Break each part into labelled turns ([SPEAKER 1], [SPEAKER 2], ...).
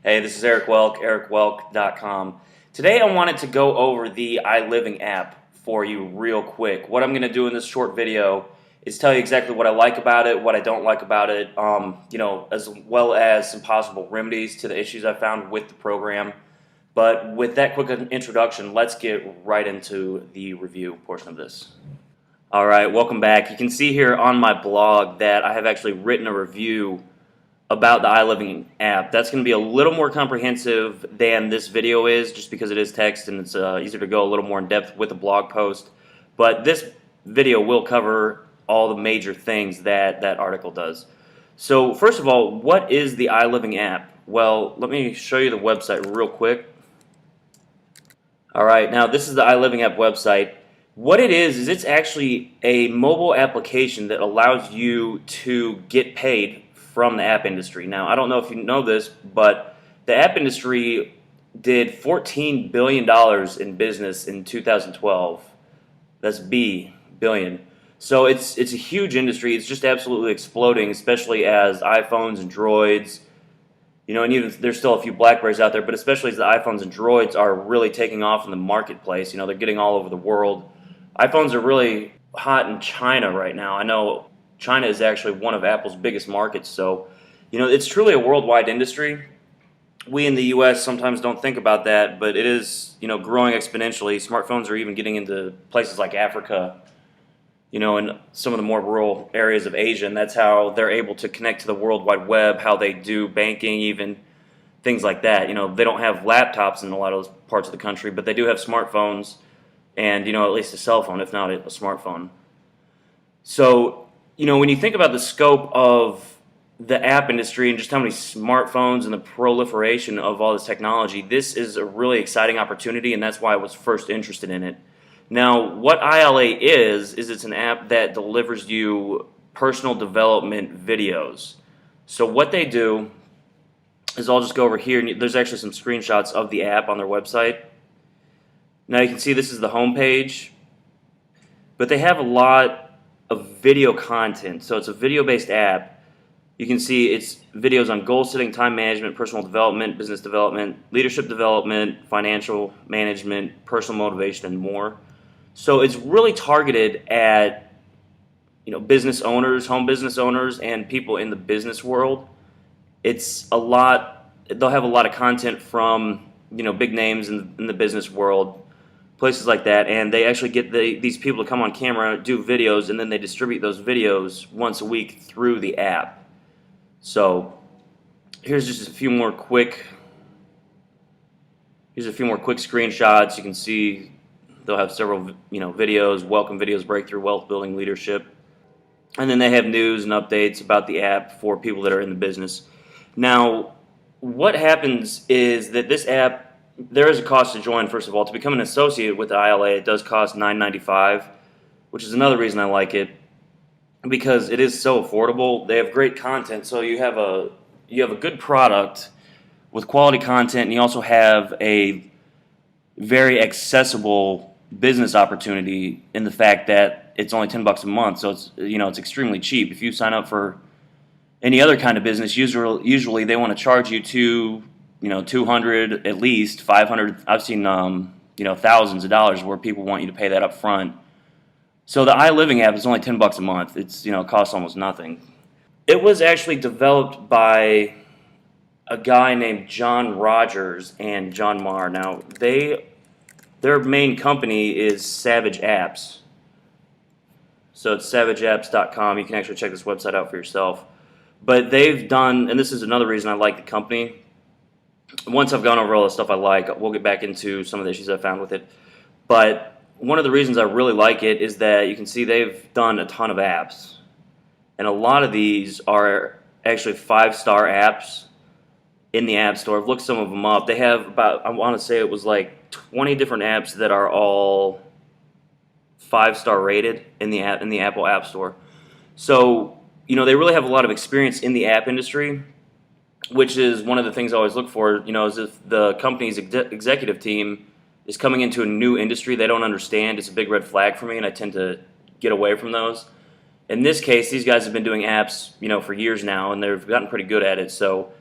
[SPEAKER 1] Hey, this is Eric Welk, ericwelk.com. Today I wanted to go over the iLivingApp for you real quick. What I'm going to do in this short video is tell you exactly what I like about it, what I don't like about it, as well as some possible remedies to the issues I found with the program. But with that quick introduction, let's get right into the review portion of this. Alright, welcome back. You can see here on my blog that I have actually written a review about the iLivingApp. That's going to be a little more comprehensive than this video is, just because it is text and it's easier to go a little more in depth with a blog post. But this video will cover all the major things that that article does. So first of all, what is the iLivingApp? Well, let me show you the website real quick. Alright, now this is the iLivingApp website. What it is it's actually a mobile application that allows you to get paid from the app industry. Now, I don't know if you know this, but the app industry did $14 billion in business in 2012. That's billion. So it's a huge industry. It's just absolutely exploding, especially as iPhones and Droids, and even there's still a few Blackberries out there, but especially as the iPhones and Droids are really taking off in the marketplace. They're getting all over the world. iPhones are really hot in China right now. I know China is actually one of Apple's biggest markets, so it's truly a worldwide industry. We in the U.S. sometimes don't think about that, but it is growing exponentially. Smartphones are even getting into places like Africa, and some of the more rural areas of Asia, and that's how they're able to connect to the World Wide Web, how they do banking, even things like that. They don't have laptops in a lot of those parts of the country, but they do have smartphones, and at least a cell phone, if not a smartphone. So when you think about the scope of the app industry and just how many smartphones and the proliferation of all this technology, this is a really exciting opportunity, and that's why I was first interested in it. Now, what ILA is it's an app that delivers you personal development videos. So what they do is I'll just go over here, and there's actually some screenshots of the app on their website. Now you can see this is the home page, but they have a lot of video content. So it's a video-based app. You can see it's videos on goal setting, time management, personal development, business development, leadership development, financial management, personal motivation, and more. So it's really targeted at business owners, home business owners, and people in the business world. It's a lot. They'll have a lot of content from big names in the business world, places like that, and they actually get these people to come on camera, do videos, and then they distribute those videos once a week through the app. So here's just a few more quick screenshots. You can see they'll have several videos, welcome videos, breakthrough, wealth building, leadership, and then they have news and updates about the app for people that are in the business. Now, what happens is that this app, there is a cost to join. First of all, to become an associate with the ILA, it does cost $9.95, which is another reason I like it, because it is so affordable. They have great content, so you have a good product with quality content, and you also have a very accessible business opportunity in the fact that it's only $10 a month, so it's extremely cheap. If you sign up for any other kind of business, usually they want to charge you $200, at least $500. I've seen thousands of dollars where people want you to pay that up front. So the iLivingApp is only $10 a month. It costs almost nothing. It was actually developed by a guy named John Rogers and John Marr. Now their main company is Savage Apps. So it's savageapps.com. You can actually check this website out for yourself. But they've done, and this is another reason I like the company. Once I've gone over all the stuff I like, we'll get back into some of the issues I found with it. But one of the reasons I really like it is that you can see they've done a ton of apps. And a lot of these are actually 5-star apps in the App Store. I've looked some of them up. They have about, I want to say it was like 20 different apps that are all 5-star rated in the Apple App Store. So, they really have a lot of experience in the app industry, which is one of the things I always look for, is if the company's executive team is coming into a new industry they don't understand, it's a big red flag for me, and I tend to get away from those. In this case, these guys have been doing apps, for years now, and they've gotten pretty good at it. So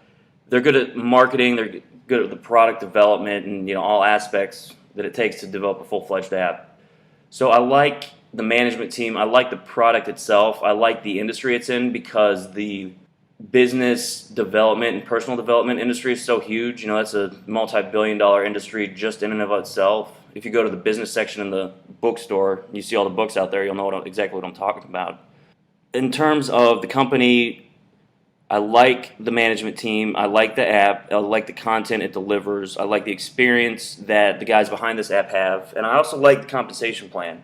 [SPEAKER 1] they're good at marketing, they're good at the product development, and all aspects that it takes to develop a full-fledged app. So I like the management team, I like the product itself, I like the industry it's in, because the business development and personal development industry is so huge. That's a multi-billion-dollar industry just in and of itself. If you go to the business section in the bookstore, you see all the books out there, you'll know exactly what I'm talking about. In terms of the company, I like the management team, I like the app, I like the content it delivers, I like the experience that the guys behind this app have, and I also like the compensation plan,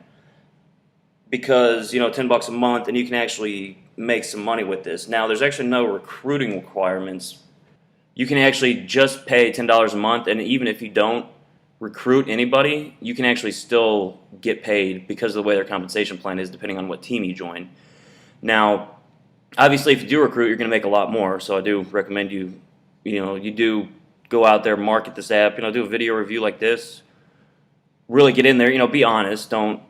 [SPEAKER 1] because $10 a month and you can actually make some money with this. Now, there's actually no recruiting requirements. You can actually just pay $10 a month, and even if you don't recruit anybody, you can actually still get paid because of the way their compensation plan is, depending on what team you join. Now, obviously, if you do recruit, you're going to make a lot more, so I do recommend you do go out there, market this app, do a video review like this, really get in there, be honest, don't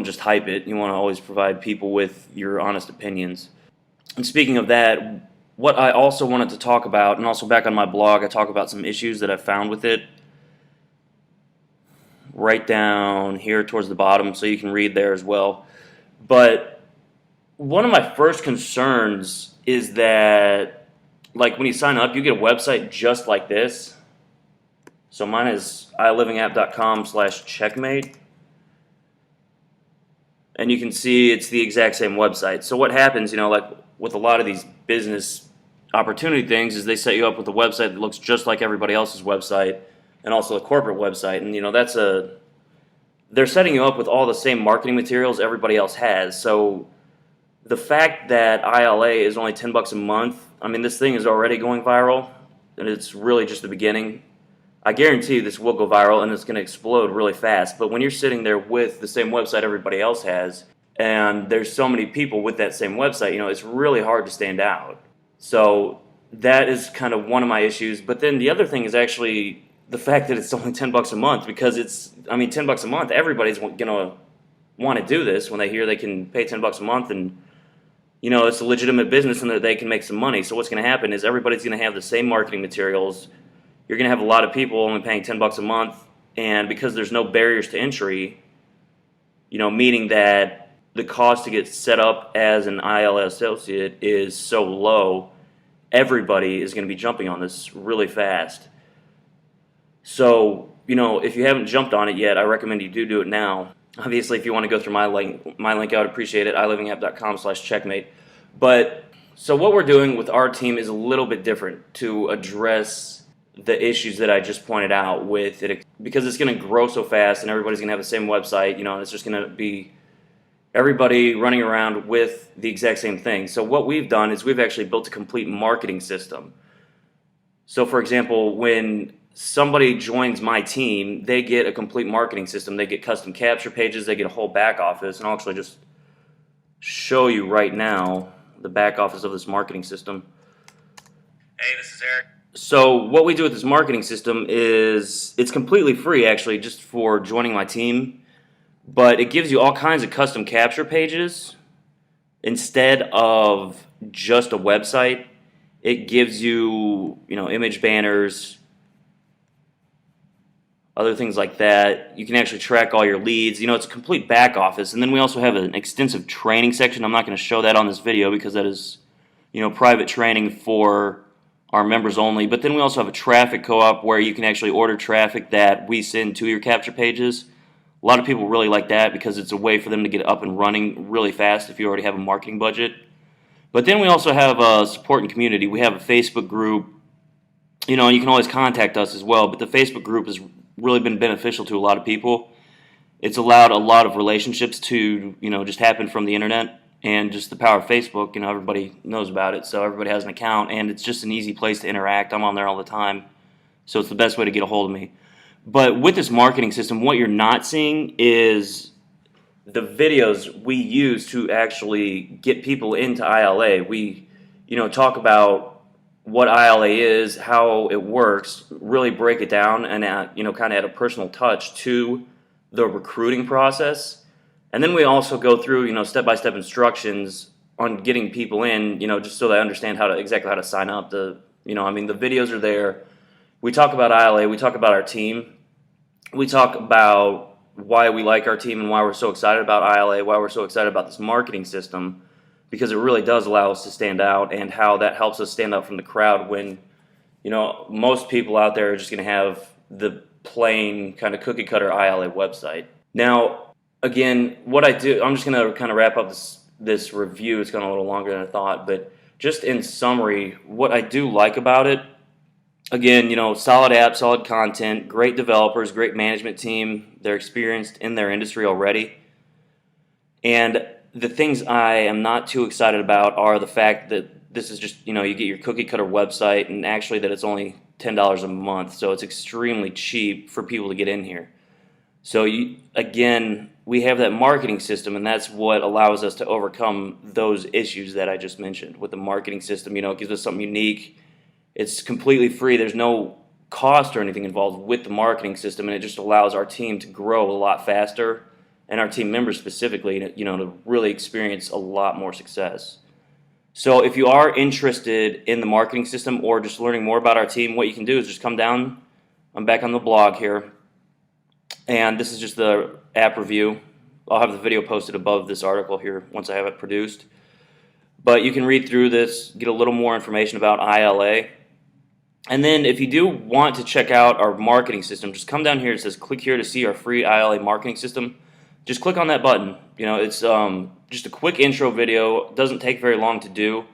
[SPEAKER 1] just hype it. You want to always provide people with your honest opinions. And speaking of that, what I also wanted to talk about, and also back on my blog, I talk about some issues that I found with it, right down here towards the bottom, so you can read there as well. But one of my first concerns is that, like, when you sign up, you get a website just like this. So mine is iLivingApp.com/checkmate. And you can see it's the exact same website. So what happens, like with a lot of these business opportunity things, is they set you up with a website that looks just like everybody else's website, and also a corporate website. And they're setting you up with all the same marketing materials everybody else has. So the fact that ILA is only $10 a month, I mean, this thing is already going viral, and it's really just the beginning. I guarantee you this will go viral and it's going to explode really fast. But when you're sitting there with the same website everybody else has, and there's so many people with that same website, it's really hard to stand out. So that is kind of one of my issues. But then the other thing is actually the fact that it's only $10 a month, because $10 a month, everybody's going to want to do this when they hear they can pay $10 a month, and it's a legitimate business and that they can make some money. So what's going to happen is everybody's going to have the same marketing materials. You're going to have a lot of people only paying $10 a month, and because there's no barriers to entry, meaning that the cost to get set up as an ILA associate is so low, everybody is going to be jumping on this really fast. So, if you haven't jumped on it yet, I recommend you do it now. Obviously, if you want to go through my link, I would appreciate it, iLivingApp.com/checkmate. But, so what we're doing with our team is a little bit different to address the issues that I just pointed out with it, because it's going to grow so fast and everybody's going to have the same website, and it's just going to be everybody running around with the exact same thing. So what we've done is we've actually built a complete marketing system. So for example, when somebody joins my team, they get a complete marketing system. They get custom capture pages, they get a whole back office, and I'll actually just show you right now the back office of this marketing system.
[SPEAKER 2] Hey, this is Eric.
[SPEAKER 1] So what we do with this marketing system is it's completely free, actually, just for joining my team, but it gives you all kinds of custom capture pages. Instead of just a website, it gives you, image banners, other things like that. You can actually track all your leads. It's a complete back office. And then we also have an extensive training section. I'm not going to show that on this video because that is, private training for our members only. But then we also have a traffic co-op where you can actually order traffic that we send to your capture pages. A lot of people really like that because it's a way for them to get up and running really fast if you already have a marketing budget. But then we also have a support and community. We have a Facebook group, and you can always contact us as well. But the Facebook group has really been beneficial to a lot of people. It's allowed a lot of relationships to, just happen from the internet. And just the power of Facebook, everybody knows about it, so everybody has an account, and it's just an easy place to interact. I'm on there all the time, so it's the best way to get a hold of me. But with this marketing system, what you're not seeing is the videos we use to actually get people into ILA. We, talk about what ILA is, how it works, really break it down, and kind of add a personal touch to the recruiting process. And then we also go through, step-by-step instructions on getting people in, just so they understand exactly how to sign up, the I mean, the videos are there. We talk about ILA, we talk about our team, we talk about why we like our team and why we're so excited about ILA, why we're so excited about this marketing system, because it really does allow us to stand out, and how that helps us stand out from the crowd when, most people out there are just going to have the plain kind of cookie cutter ILA website. Now, again, what I do, I'm just going to kind of wrap up this review. It's gone a little longer than I thought, but just in summary, what I do like about it, again, solid app, solid content, great developers, great management team. They're experienced in their industry already. And the things I am not too excited about are the fact that this is just, you get your cookie cutter website, and actually that it's only $10 a month. So it's extremely cheap for people to get in here. So again, we have that marketing system, and that's what allows us to overcome those issues that I just mentioned. With the marketing system, it gives us something unique. It's completely free. There's no cost or anything involved with the marketing system, and it just allows our team to grow a lot faster, and our team members specifically, to really experience a lot more success. So if you are interested in the marketing system or just learning more about our team, what you can do is just come down. I'm back on the blog here, and this is just the app review. I'll have the video posted above this article here once I have it produced. But you can read through this, get a little more information about ILA. And then if you do want to check out our marketing system, just come down here. It says click here to see our free ILA marketing system. Just click on that button. It's just a quick intro video. It doesn't take very long to do,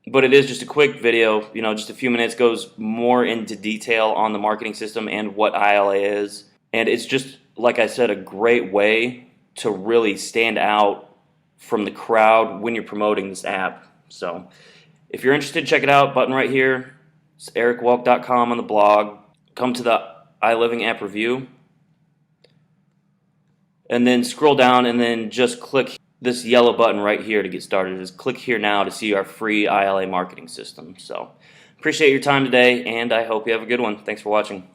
[SPEAKER 1] but it is just a quick video, just a few minutes, goes more into detail on the marketing system and what ILA is. And it's just, like I said, a great way to really stand out from the crowd when you're promoting this app. So if you're interested, check it out. Button right here. It's ericwalk.com on the blog. Come to the iLivingApp review, and then scroll down, and then just click this yellow button right here to get started. Just click here now to see our free ILA marketing system. So appreciate your time today, and I hope you have a good one. Thanks for watching.